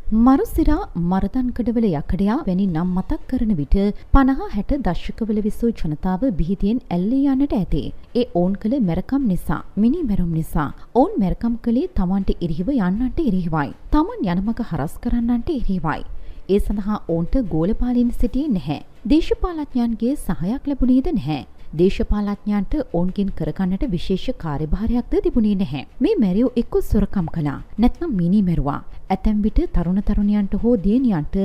මරුසිරා මරදන්කඩවල යකඩයා වැනි නම් මතක් කරන විට 50-60 දශකවල විසූ ජනතාව බිහිදියෙන් ඇල්ලී යන්නට ඇති. ඒ ඔවුන් කළ මැරකම් නිසා, මිනි මැරුම් නිසා. ඔවුන් මැරකම් කළේ තමන්ට ඉරිහිව යන්නන්ට ඉරිහිවයි. තමන් යන මඟ හරස් කරන්නන්ට ඉරිහිවයි. ඒ සඳහා ඔවුන්ට ගෝලපාලින් සිටියේ නැහැ. දේශපාලඥයන්ගේ සහායක් ලැබුණේද නැහැ. දේශපාලඥයන්ට ඔවුන්ගෙන් කරගන්නට විශේෂ කාර්යභාරයක්ද තිබුණේ නැහැ. මේ මැරියෝ එක්ක සොරකම් කළා. නැත්නම් මිනි මැරුවා. ඇතැම් විට තරුණ තරුණියන්ට හෝ දියණියන්ට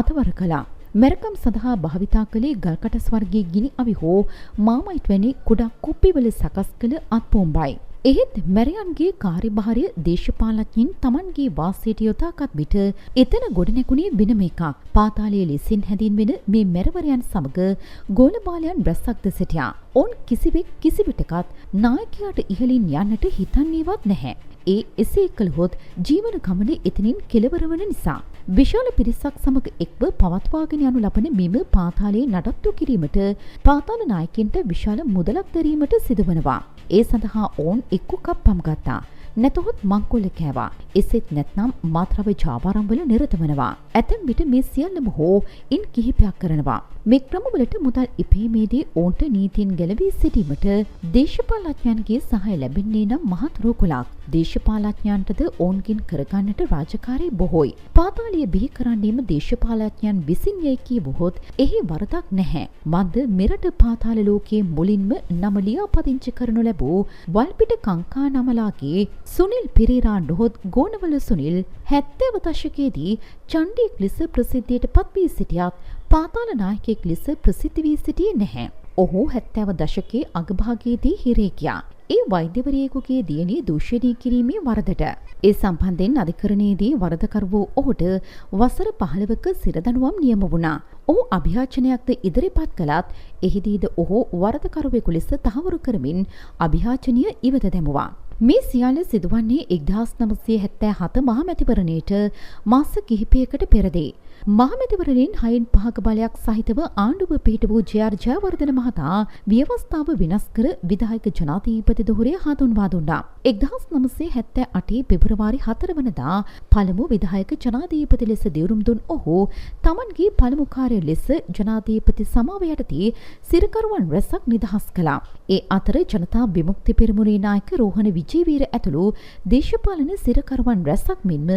අතවර කළා. මැරකම් සඳහා භාවිතා කළේ ගල්කටස් වර්ගයේ ගිනි අවි හෝ මාමයිට් වැනි කුඩා කුප්පිවල සකස් කළ අත්පොම්බයි. එහෙත් මැරියන්ගේ කාර්යභාරය දේශපාලඥයින් තමන්ගේ වාසියට යොදාගත් විට එතන ගොඩනැගුණේ වෙනම එකක්. පාතාලයේ ලෙසින් හැඳින්වෙන මේ මැරවරයන් සමග ගෝලබාලයන් රැස්සක්ද සිටියා. ඔවුන් කිසිවෙක් කිසිවිටකත් නායකයාට ඉහළින් යන්නට හිතන්නේවත් නැහැ. ඒ එසේ කළහොත් ජීවන ගමන එතනින් කෙලවර වන නිසා. විශාල පිරිසක් සමග එක්ව පවත්වාගෙන යනු ලබන මෙම පාතාලයේ නඩත්තු කිරීමට පාතාල නායකයන්ට විශාල මුදලක් දැරීමට සිදුවනවා. ඒ සඳහා ඔවුන් එක්ක කප්පම් ගත්තා. නැතහොත් මංකොල්ල කෑවා. එසේත් නැත්නම් මාත්‍රාවේ ජාවාරම්වල නිරත වෙනවා. ඇතැම් විට මේ සියල්ලම හෝ ඉන් කිහිපයක් කරනවා. මේ ක්‍රමවලට මුදල් ඉපීමේදී ඔවුන්ට නීතියෙන් ගැලවී සිටීමට දේශපාලඥයන්ගේ සහාය ලැබෙන්නේ නම් මහත් රෝකුලක්. දේශපාලඥයන්ටද ඔවුන්ගෙන් කරගන්නට රාජකාරී බොහෝයි. පාතාලය බිහි කරන්නේම දේශපාලඥයන් විසින් යයි කියවුවහොත් එහි වරදක් නැහැ. මන්ද මෙරට පාතාල ලෝකයේ මුලින්ම නම ලියාපදිංචි කරනු ලැබූ වල්පිට කංකා නමලාගේ සුනිල් පෙරේරා නොහොත් ගෝනවල සුනිල් 70 දශකයේදී චණ්ඩියෙක් ලෙස ප්‍රසිද්ධියට පත් වී සිටියත් පාතාල නායකයෙක් ලෙස ප්‍රසිද්ධ වී සිටියේ නැහැ. ඔහු 70 දශකයේ අගභාගයේදී හිරේ ගියා. ඒ වෛද්‍යවරියෙකුගේ දියණිය දූෂණය කිරීමේ වරදට. ඒ සම්බන්ධයෙන් අධිකරණයේදී වරදකරු ඔහුට වසර 15ක සිරදඬුවම් නියම වුණා. ඔහු අභියාචනයක්ද ඉදිරිපත් කළත් එහිදීද ඔහු වරදකරුවෙකු ලෙස තහවුරු කරමින් අභියාචනය ඉවත දැමුවා. මේ සියල්ල සිදුවන්නේ 1977 මහමැතිවරණයට මාස කිහිපයකට පෙරදී. මහමැතිවරණයෙන් 6/5ක බලයක් සහිතව ආණ්ඩුව පිහිට වූ ජේ.ආර්. ජයවර්ධන මහතා ව්‍යවස්ථාව වෙනස් කර විධායක ජනාධිපති ධුරය හඳුන්වා දුන්නා. 1978 පෙබරවාරි 4 වනදා පළමු විධායක ජනාධිපති ලෙස දියුරුම් දුන් ඔහු තමන්ගේ පළමු කාර්යය ලෙස ජනාධිපති සමාව යටතේ සිරකරුවන් රැසක් නිදහස් කළා. ඒ අතර ජනතා විමුක්ති පෙරමුණේ නායක රෝහණ විජේවීර ඇතුළු දේශපාලන සිරකරුවන් රැසක් මෙන්ම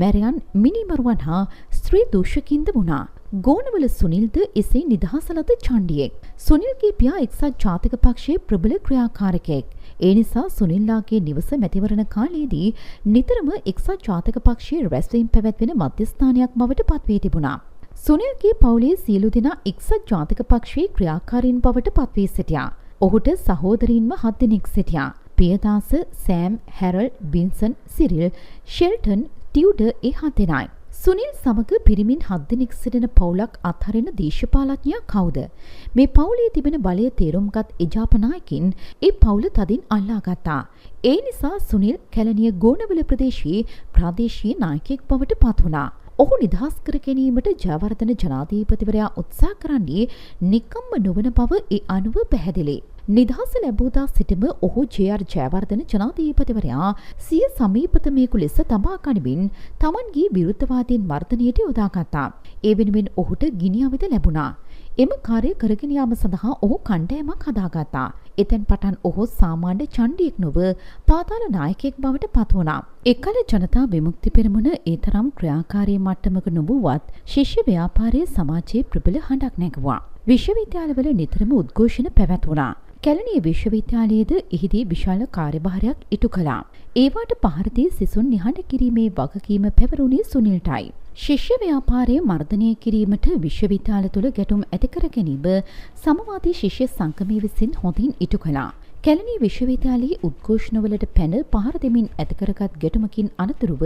මැරයන් මිනිමරුවන් හා ස්ත්‍රී දූෂකින්ද වුණා. ගෝනවල සුනිල්ද එසේ නිදහස ලද චණ්ඩියෙක්. සුනිල්ගේ පියා එක්සත් ජාතික පක්ෂයේ ප්‍රබල ක්‍රියාකාරකයෙක්. ඒ නිසා සුනිල්ලාගේ නිවස මැතිවරණ කාලයේදී නිතරම එක්සත් ජාතික පක්ෂයේ රැස්වීම් පැවැත්වෙන මධ්‍යස්ථානයක් බවට පත්වී තිබුණා. සුනිල්ගේ පවුලේ සියලු දෙනා එක්සත් ජාතික පක්ෂයේ ක්‍රියාකාරීන් බවට පත්වී සිටියා. ඔහුට සහෝදරින්ම 7 දෙනෙක් සිටියා. Piyadasa, Sam, Harold, Binson, Cyril, Shelton, Tudor ඒ 7 දෙනායි. සුනිල් සමග පිරිමින් 7 දෙනෙක් සිටින පවුලක් අත්හරින දේශපාලඥයා කවුද? මේ පවුලේ තිබෙන බලය තේරුම්ගත් එජාපනායකින් ඒ පවුල තදින් අල්ලාගත්තා. ඒ නිසා සුනිල් කැලණිය ගෝනවල ප්‍රදේශයේ ප්‍රාදේශීය නායකයෙක් බවට පත් වුණා. ඔහු නිදහස් කර ගැනීමට ජයවර්ධන ජනාධිපතිවරයා උත්සාහ කරන්නේ නිකම්ම නොවන බව ඒ අනුව පැහැදිලි. නිදහස ලැබූදා සිටම ඔහු ජේ.ආර්. ජයවර්ධන ජනාධිපතිවරයා සිය සමීපතමයෙකු ලෙස තබා ගනිමින් තමන්ගේ විරුද්ධවාදීන් මර්ධනයට යොදාගත්තා. ඒ වෙනුවෙන් ඔහුට ගිනි අවිද ලැබුණා. එම කාර්ය කරගෙන යාම සඳහා ඔහු කණ්ඩායමක් හදාගත්තා. එතෙන් පටන් ඔහු සාමාන්‍ය චණ්ඩියෙක් නොව පාතාල නායකයෙක් බවට පත් වුණා. එකල ජනතා විමුක්ති පෙරමුණ ඒ තරම් ක්‍රියාකාරී මට්ටමක නොවුවත් ශිෂ්‍ය ව්‍යාපාරයේ සමාජයේ ප්‍රබල හඬක් නැගුවා. විශ්වවිද්‍යාලවල නිතරම උද්ඝෝෂණ පැවැත්වුණා. කැලණිය විශ්වවිද්‍යාලයේද එහිදී විශාල කාර්යභාරයක් ඉටු කළා. ඒවාට පහර දී සිසුන් නිහඬ කිරීමේ වගකීම පැවරුණේ සුනිල්ටයි. ශිෂ්‍ය ව්‍යාපාරය මර්ධනය කිරීමට විශ්වවිද්‍යාල තුළ ගැටුම් ඇති කර ගැනීම සමවාදී ශිෂ්‍ය සංගමය විසින් හොඳින් ඉටු කළා. කැලණිය විශ්වවිද්‍යාලයේ උද්ඝෝෂණවලට පැන පහර දෙමින් ඇති කරගත් ගැටුමකින් අනතුරුව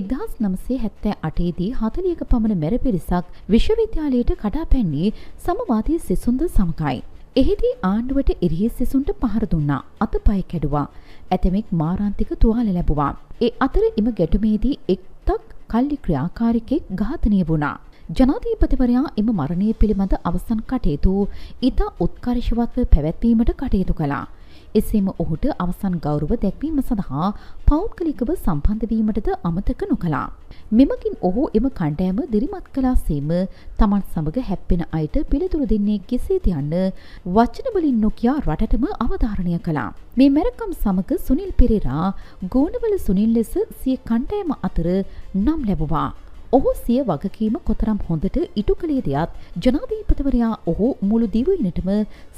1978 දී 40ක පමණ මැර පිරිසක් විශ්වවිද්‍යාලයට කඩා පැන්නේ සමවාදී සිසුන්ද සමගයි. එහිදී ආණ්ඩුවට එරෙහි සිසුන්ට පහර දුන්නා. අතපය කැඩුවා. ඇතමෙක් මාරාන්තික තුවාල ලැබුවා. ඒ අතර එම ගැටුමේදී එක්තක් කල්ලි ක්‍රියාකාරිකෙක් ඝාතනය වුණා. ජනාධිපතිවරයා එම මරණය පිළිබඳ අවසන් කටයුතු ඉතා උත්කර්ෂවත්ව පැවැත්වීමට කටයුතු කළා. එසේම ඔහුට අවසන් ගෞරව දැක්වීම සඳහා පෞද්ගලිකව සම්බන්ධ වීමටද අමතක නොකළා. මෙමගින් ඔහු එම කණ්ඩායම දිරිමත් කළාසේම තමන් සමග හැප්පෙන අයට පිළිතුරු දෙන්නේ කෙසේද යන්න වචන වලින් නොකියා රටටම අවධාරණය කළා. මේ මැරකම් සමග සුනිල් පෙරේරා ගෝනවල සුනිල් ලෙස සිය කණ්ඩායම අතර නම් ලැබුවා. ඔහු සිය වගකීම කොතරම් හොඳට ඉටු කළේ දයත් ජනාධිපතිවරයා ඔහු මුළු දිවයිනටම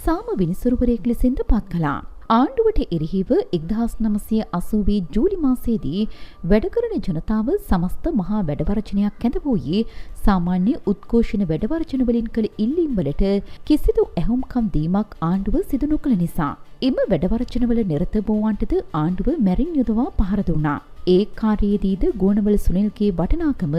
සාම විනිසුරුවරයෙක් ලෙසින්ද පත් කළා. ආණ්ඩුවට එරෙහිව 1980 ජූලි මාසයේදී වැඩකරන ජනතාව සමස්ත මහා වැඩවර්ජනයක් කැඳවූයේ සාමාන්‍ය උද්ඝෝෂණ වැඩවර්ජන වලින් කළ ඉල්ලීම් වලට කිසිදු ඇහුම්කන් දීමක් ආණ්ඩුව සිදු නොකළ නිසා. එම වැඩවර්ජනවල නිරත වූවන්ටද ආණ්ඩුව මැරින් යොදවා පහර දුන්නා. ඒ කාර්යයේදීද ගෝනවල සුනිල්ගේ වටිනාකම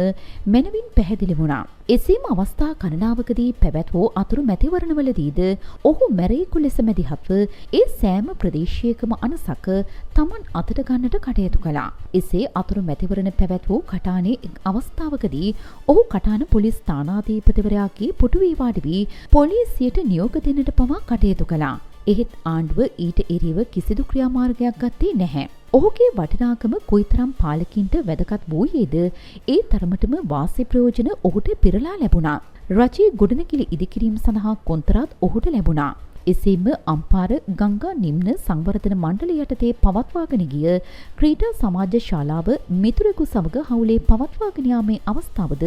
මැනවින් පැහැදිලි වුණා. එසේම අවස්ථා ගණනාවකදී පැවැත් වූ අතුරු මැතිවරණවලදීද ඔහු මැරෙකු ලෙස මැදිහත්ව ඒ සෑම ප්‍රදේශයකම අනසක තමන් අතට ගන්නට කටයුතු කළා. එසේ අතුරු මැතිවරණ පැවැත් වූ කටානේ අවස්ථාවකදී ඔහු කටාන පොලිස් ස්ථානාධිපතිවරයාගේ පුටුවේ වාඩි වී පොලිසියට නියෝග දෙන්නට පවා කටයුතු කළා. එහෙත් ආණ්ඩුව ඊට එරෙහිව කිසිදු ක්‍රියාමාර්ගයක් ගත්තේ නැහැ. ඔහුගේ වටිනාකම කොයිතරම් පාලකින්ට වැදගත් වූයේද ඒ තරමටම වාසි ප්‍රයෝජන ඔහුට පෙරලා ලැබුණා. රජයේ ගොඩනැගිලි ඉදිකිරීම සඳහා කොන්ත්‍රාත් ඔහුට ලැබුණා. එසේම අම්පාර ගංගා නිම්න සංවර්ධන මණ්ඩලය යටතේ පවත්වාගෙන ගිය ක්‍රීඩා සමාජ ශාලාව මිතුරෙකු සමග හවුලේ පවත්වාගෙන යාමේ අවස්ථාවද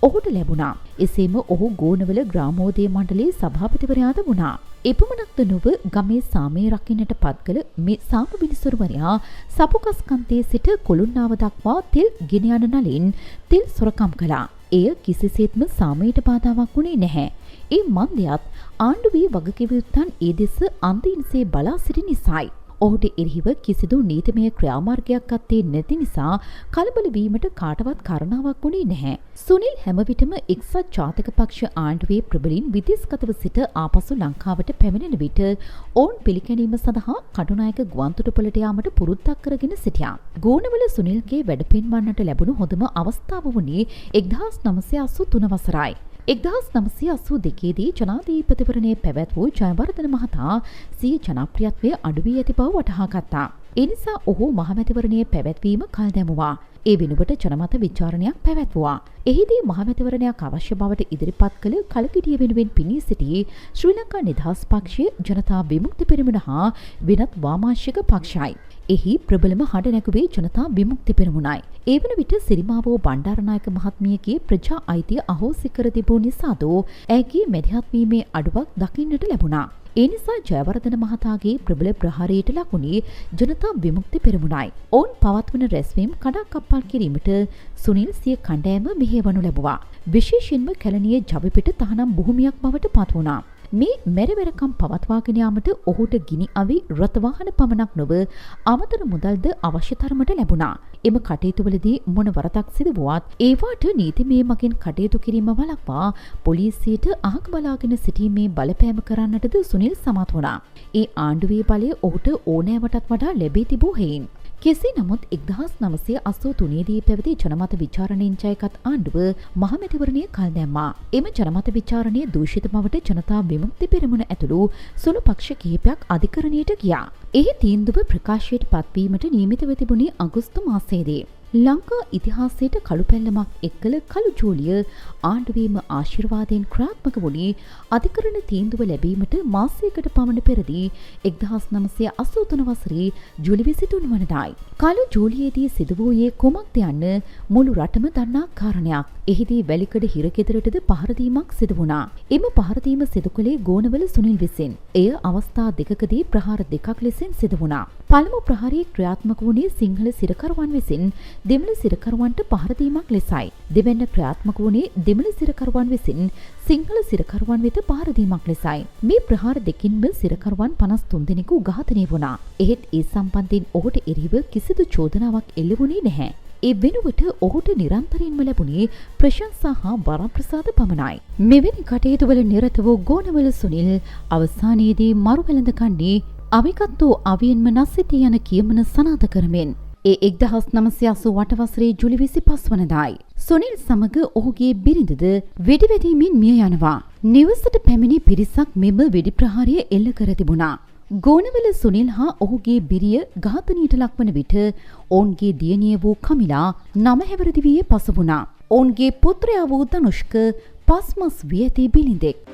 ඔහුට ලැබුණා. එසේම ඔහු ගෝනවල ග්‍රාමෝදය මණ්ඩලයේ සභාපතිවරයාද වුණා. එපමණක්ද නොව ගමේ සාමය රකින්නට පත්කළ මේ සාම විනිසුරුවරයා සපුකස්කන්තේ සිට කොළුන්නාව දක්වා තෙල් ගෙන යන නලින් තෙල් සොරකම් කළා. එය කිසිසේත්ම සාමයට බාධාවක් වුණේ නැහැ. ඒ මන්දයත් ආණ්ඩුවේ වගකිවයුත්තන් ඒ දෙස අන්තින්සේ බලා සිටි නිසායි. ඔහුට එරෙහිව කිසිදු නීතිමය ක්‍රියාමාර්ගයක් ගත්තේ නැති නිසා කලබල වීමට කාටවත් කාරණාවක් වුණේ නැහැ. සුනිල් හැමවිටම එක්සත් ජාතික පක්ෂ ආණ්ඩුවේ ප්‍රබලීන් විදේශගතව සිට ආපසු ලංකාවට පැමිණෙන විට ඔවුන් පිළිගැනීම සඳහා කටුනායක ගුවන්තොටුපළට යාමට පුරුද්දක් කරගෙන සිටියා. ගෝනවල සුනිල්ගේ වැඩ පෙන්වන්නට ලැබුණු හොඳම අවස්ථාව වුණේ 1983 වසරයි. 1982දී ජනාධිපතිවරණයේ පැවැත් වූ ජයවර්ධන මහතා සිය ජනප්‍රියත්වය අඩු වී ඇති බව වටහා ගත්තා. ඒ නිසා ඔහු මහමැතිවරණයේ පැවැත්වීම කල් දැමුවා. ඒ වෙනුවට ජනමත විචාරණයක් පැවැත්වුවා. එහිදී මහමැතිවරණයක් අවශ්‍ය බවට ඉදිරිපත් කළ කලකිටිය වෙනුවෙන් පිණී සිටි ශ්‍රී ලංකා නිදහස් පක්ෂය, ජනතා විමුක්ති පෙරමුණ හා වෙනත් වාමාංශික පක්ෂයි. එහි ප්‍රබලම හඬ නැගුවේ ජනතා විමුක්ති පෙරමුණයි. ඒ වන විට සිරිමාවෝ බණ්ඩාරනායක මහත්මියගේ ප්‍රජා අයිතිය අහෝසි කර තිබූ නිසාද ඇගේ මැදිහත් වීමේ අඩුවක් දකින්නට ලැබුණා. ඒ නිසා ජයවර්ධන මහතාගේ ප්‍රබල ප්‍රහාරයට ලකුණේ ජනතා විමුක්ති පෙරමුණයි. ඔවුන් පවත්වන රැස්වීම් කඩාකප්පල් කිරීමට සුනිල් සිය කණ්ඩායම මෙහෙවනු ලැබුවා. විශේෂයෙන්ම කැලණියේ ජවිපිට තහනම් භූමියක් බවට පත් වුණා. මේ මෙරවැරකම් පවත්වාගෙන යාමට ඔහුට ගිනි අවි රථවාහන පමණක් නොව අමතර මුදල්ද අවශ්‍ය තරමට ලැබුණා. එම කටයුතුවලදී මොන වරදක් සිදු වුවත් ඒවාට නීතිමය මගින් කටයුතු කිරීම වළක්වා පොලිසියට අහක බලාගෙන සිටීමේ බලපෑම කරන්නටද සුනිල් සමත් වුණා. ඒ ආණ්ඩුවේ බලය ඔහුට ඕනෑවටත් වඩා ලැබී තිබූ හේයින් කෙසේ නමුත් 1983 දී පැවති ජනමත විචාරණයෙන් ජයගත් ආණ්ඩුව මහමැතිවරණය කල් දැම්මා. එම ජනමත විචාරණය දූෂිත බවට ජනතා විමුක්ති පෙරමුණ ඇතුළු සුළු පක්ෂ කිහිපයක් අධිකරණයට ගියා. එහි තීන්දුව ප්‍රකාශයට පත්වීමට නියමිතව තිබුණේ අගෝස්තු මාසයේදී. ලංකා ඉතිහාසයට කළු පැල්ලමක් එක්කල කළු ජූලිය ආණ්ඩුවේම ආශිර්වාදයෙන් ක්‍රියාත්මක වුණේ අධිකරණ තීන්දුව ලැබීමට මාසයකට පමණ පෙරදී 1983 වසරේ ජූලි 23 වනදායි. කළු ජූලියේදී සිදු වූයේ කුමක්ද යන්න මුළු රටම දන්නා කාරණයක්. එහිදී වැලිකඩ හිරගෙදරටද පහර දීමක් සිදු වුණා. එම පහර දීම සිදු කළේ ගෝනවල සුනිල් විසින්. එය අවස්ථා දෙකකදී ප්‍රහාර දෙකක් ලෙසින් සිදු වුණා. පළමු ප්‍රහාරයේ ක්‍රියාත්මක වුණේ සිංහල සිරකරුවන් විසින් දෙමළ සිරකරුවන්ට පහර දීමක් ලෙසයි. දෙවැන්න ක්‍රියාත්මක වුණේ දෙමළ සිරකරුවන් විසින් සිංහල සිරකරුවන් වෙත පහර දීමක් ලෙසයි. මේ ප්‍රහාර දෙකින්ම සිරකරුවන් 53 දෙනෙකු ඝාතනය වුණා. එහෙත් ඒ සම්බන්ධයෙන් ඔහුට එරෙහිව කිසිදු චෝදනාවක් එල්ල වුණේ නැහැ. ඒ වෙනුවට ඔහුට නිරන්තරයෙන්ම ලැබුණේ ප්‍රශංසා හා වරප්‍රසාද පමණයි. මෙවැනි කටයුතුවල නිරත වූ ගෝනවල සුනිල් අවසානයේදී මරු වෙළඳ කන්නේ අවිකත්වෝ අවියෙන්ම නැසිතී යන කියමන සනාථ කරමින් ඒ 1988 වසරේ ජූලි 25 වනදායි. සුනිල් සමග ඔහුගේ බිරිඳද වෙඩිවැදීමෙන් මිය යනවා. නිවසට පැමිණි පිරිසක් මෙම වෙඩි ප්‍රහාරය එල්ල කර තිබුණා. ගෝනවල සුනිල් හා ඔහුගේ බිරිය ඝාතනයට ලක්වන විට ඔවුන්ගේ දියණිය වූ කමිලා 9 හැවිරිදි වී පසු වුණා. ඔවුන්ගේ පුත්‍රයා වූ ධනුෂ්ක පස්මස් වී ඇති බිලිඳෙක්.